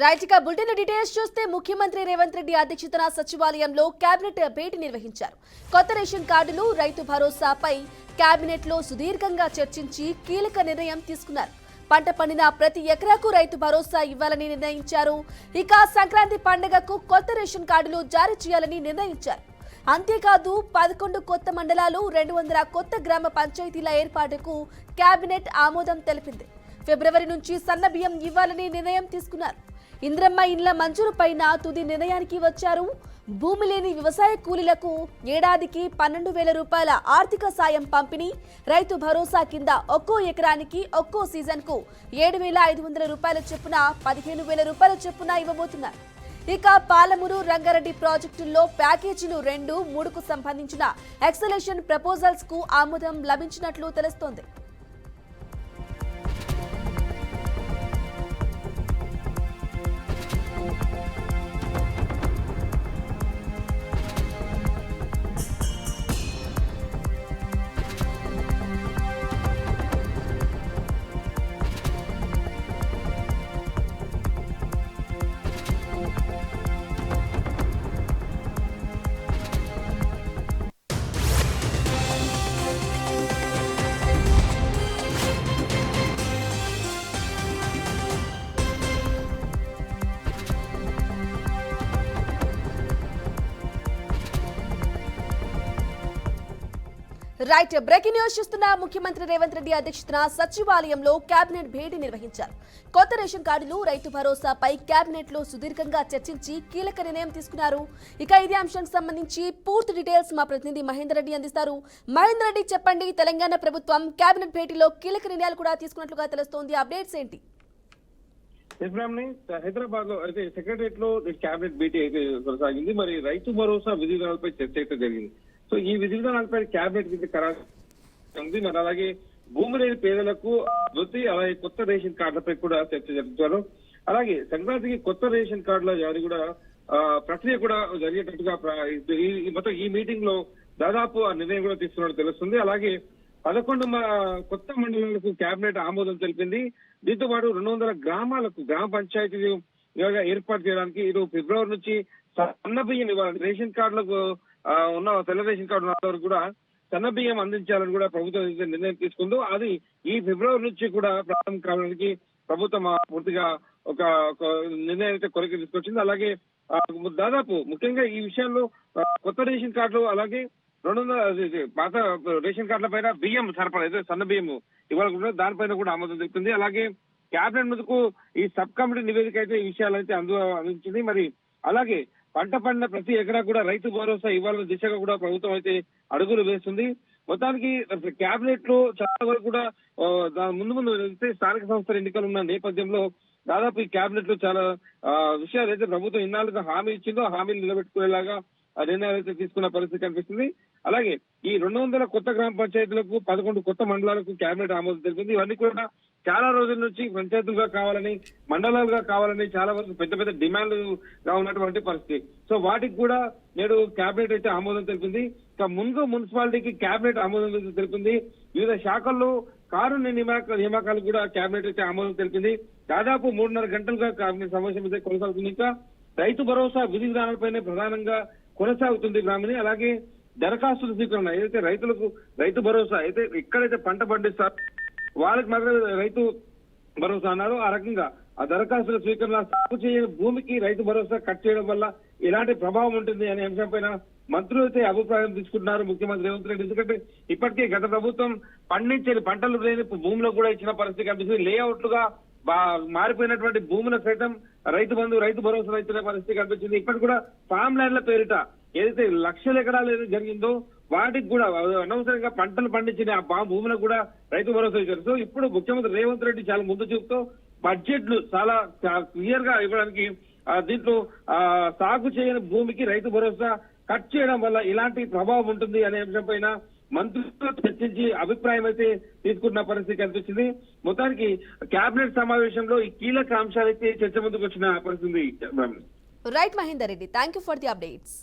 రైట్గా bulletin details చూస్తే ముఖ్యమంత్రి రేవంత్ రెడ్డి అధ్యక్షతన సచివాలయంలో కేబినెట్ భేటీ నిర్వహించారు. కొత్త రేషన్ కార్డులు, రైతు భరోసాపై కేబినెట్ లో సుదీర్ఘంగా చర్చించి కీలక నిర్ణయం తీసుకున్నారు. పంట పండిన ప్రతి ఎకరాకు రైతు భరోసా ఇవ్వాలని నిర్ణయించారు. ఇక సంక్రాంతి పండుగకు కొత్త రేషన్ కార్డులు జారీ చేయాలని నిర్ణయించారు. అంతేకాదు 11 కొత్త మండలాలు, 200 కొత్త గ్రామ పంచాయతీల ఏర్పాటుకు కేబినెట్ ఆమోదం తెలిపింది. ఫిబ్రవరి నుంచి సన్న బియ్యం ఇవ్వాలని నిర్ణయం తీసుకున్నారు. ఇంద్రమ్మ ఇండ్ల మంజూరు పైన తుది నిర్ణయానికి వచ్చారు. భూమి లేని వ్యవసాయ కూలీలకు ఏడాదికి 12,000 రూపాయల ఆర్థిక సాయం పంపిణీ, రైతు భరోసా కింద ఒక్కో ఎకరానికి ఒక్కో సీజన్కు 7,500 రూపాయల చొప్పున 15,000 రూపాయల చొప్పున ఇవ్వబోతున్నారు. ఇక పాలమూరు, రంగారెడ్డి ప్రాజెక్టుల్లో ప్యాకేజీలు 2, 3కు సంబంధించిన ఎక్సలేషన్ ప్రపోజల్స్ కు ఆమోదం లభించినట్లు తెలుస్తోంది. రైట్, బ్రేకింగ్ న్యూస్ చూస్తున్న ముఖ్యమంత్రి రేవంత్ రెడ్డి అధ్యక్షతన సచివాలయంలో కేబినెట్ భేటీ నిర్వహించారు. కొత్త రేషన్ కార్డులు, రైతు భరోసాపై కేబినెట్ లో సుదీర్ఘంగా చర్చించి కీలక నిర్ణయం తీసుకున్నారు. ఇక ఇదే అంశానికి సంబంధించి పూర్తి డీటెయిల్స్ మా ప్రతినిధి మహేందర్ రెడ్డి అందిస్తారు. మహేందర్ రెడ్డి, చెప్పండి. తెలంగాణ ప్రభుత్వం కేబినెట్ భేటీలో కీలక నిర్ణయాలు కూడా తీసుకున్నట్లుగా తెలుస్తోంది. అప్డేట్స్ ఏంటి? హైదరాబాద్ లో అయితే సెక్రటరియట్ లో కేబినెట్ భేటీ అయితే కొనసాగింది. మరి రైతు భరోసా విధి విధానాలపై చర్చ అయితే జరిగింది. సో ఈ విధి విధానాలపై క్యాబినెట్ కింద ఖరారు ఉంది. మరి అలాగే భూమి లేని పేదలకు వృత్తి, అలాగే కొత్త రేషన్ కార్డులపై కూడా చర్చ జరుపుతారు. అలాగే సంక్రాంతికి కొత్త రేషన్ కార్డుల జారీ కూడా ప్రక్రియ కూడా జరిగేటట్టుగా మొత్తం ఈ మీటింగ్ లో దాదాపు ఆ నిర్ణయం కూడా తీసుకున్నట్టు తెలుస్తుంది. అలాగే 11 కొత్త మండలాలకు కేబినెట్ ఆమోదం తెలిపింది. దీంతో పాటు 200 గ్రామాలకు గ్రామ పంచాయతీలు ఏర్పాటు చేయడానికి ఇది ఫిబ్రవరి నుంచి సన్న బియ్యం ఇవ్వాలి. రేషన్ కార్డులకు ఉన్న తెల్ల రేషన్ కార్డు ఉన్న వరకు కూడా సన్న బియ్యం అందించాలని కూడా ప్రభుత్వం నిర్ణయం తీసుకుందో అది ఈ ఫిబ్రవరి నుంచి కూడా ప్రారంభం కావడానికి ప్రభుత్వం పూర్తిగా ఒక నిర్ణయం అయితే కొరకు తీసుకొచ్చింది. అలాగే దాదాపు ముఖ్యంగా ఈ విషయాల్లో కొత్త రేషన్ కార్డులు, అలాగే 200 పాత రేషన్ కార్డుల పైన బియ్యం సరఫరా అయితే సన్న బియ్యం ఇవ్వాలనుకుంటే దానిపైన కూడా ఆమోదం తెలుపుతుంది. అలాగే కేబినెట్ ముందుకు ఈ సబ్ కమిటీ నివేదిక అయితే ఈ విషయాలైతే అందించింది. మరి అలాగే పంట పండిన ప్రతి ఎకరా కూడా రైతు భరోసా ఇవ్వాలన్న దిశగా కూడా ప్రభుత్వం అయితే అడుగులు వేస్తుంది. మొత్తానికి కేబినెట్ లో చాలా వరకు కూడా ముందు స్థానిక సంస్థల ఎన్నికలు ఉన్న నేపథ్యంలో దాదాపు ఈ కేబినెట్ లో చాలా విషయాలు అయితే ప్రభుత్వం ఇన్నాళ్ళుగా హామీ ఇచ్చిందో హామీలు నిలబెట్టుకునేలాగా నిర్ణయాలు అయితే తీసుకున్న పరిస్థితి కనిపిస్తుంది. అలాగే ఈ 200 కొత్త గ్రామ పంచాయతీలకు 11 కొత్త మండలాలకు కేబినెట్ ఆమోదం తెలిపింది. ఇవన్నీ కూడా చాలా రోజుల నుంచి పంచాయతీలుగా కావాలని, మండలాలుగా కావాలని చాలా వరకు పెద్ద పెద్ద డిమాండ్గా ఉన్నటువంటి పరిస్థితి. సో వాటికి కూడా నేడు కేబినెట్ అయితే ఆమోదం తెలిపింది. ఇక ముందు మున్సిపాలిటీకి కేబినెట్ ఆమోదం తెలిపింది. వివిధ శాఖల్లో కారుణ్య నియామకాలు కూడా కేబినెట్ అయితే ఆమోదం తెలిపింది. దాదాపు 3.5 గంటలుగా కేబినెట్ సమావేశం అయితే కొనసాగుతుంది. ఇంకా రైతు భరోసా విధి విధానాలపైనే ప్రధానంగా కొనసాగుతుంది గ్రామీణ. అలాగే దరఖాస్తుల స్వీకరణ ఏదైతే రైతులకు రైతు భరోసా అయితే ఎక్కడైతే పంట పండిస్తారు వాళ్ళకి మాత్రమే రైతు భరోసా అన్నారు. ఆ రకంగా ఆ దరఖాస్తుల స్వీకరణ, సాగు చేయని భూమికి రైతు భరోసా కట్ చేయడం వల్ల ఎలాంటి ప్రభావం ఉంటుంది అనే అంశం పైన మంత్రులు అయితే అభిప్రాయం తీసుకుంటున్నారు ముఖ్యమంత్రి రేవంత్ రెడ్డి. ఎందుకంటే ఇప్పటికే గత ప్రభుత్వం పండించని పంటలు లేని భూమిలో కూడా ఇచ్చిన పరిస్థితి కనిపిస్తుంది. లేఅవుట్లుగా మారిపోయినటువంటి భూముల సైతం రైతు బంధు, రైతు భరోసా రైతుల పరిస్థితి కనిపించింది. ఇప్పటి కూడా ఫామ్ ల్యాండ్ల పేరిట ఏదైతే లక్షల ఎకరాలు ఏదైతే జరిగిందో వాటికి కూడా అనవసరంగా పంటలు పండించిన ఆ భూములకు కూడా రైతు భరోసా ఇచ్చారు. సో ఇప్పుడు ముఖ్యమంత్రి రేవంత్ రెడ్డి చాలా ముందు చూపుతూ బడ్జెట్లు చాలా క్లియర్ గా ఇవ్వడానికి దీంట్లో సాగు చేయని భూమికి రైతు భరోసా కట్ చేయడం వల్ల ఇలాంటి ప్రభావం ఉంటుంది అనే అంశం పైన మంత్రులతో చర్చించి అభిప్రాయం అయితే తీసుకున్న పరిస్థితి కనిపించింది. మొత్తానికి కేబినెట్ సమావేశంలో ఈ కీలక అంశాలైతే చర్చ ముందుకు వచ్చిన పరిస్థితి. Right Mahender Reddy, thank you for the updates.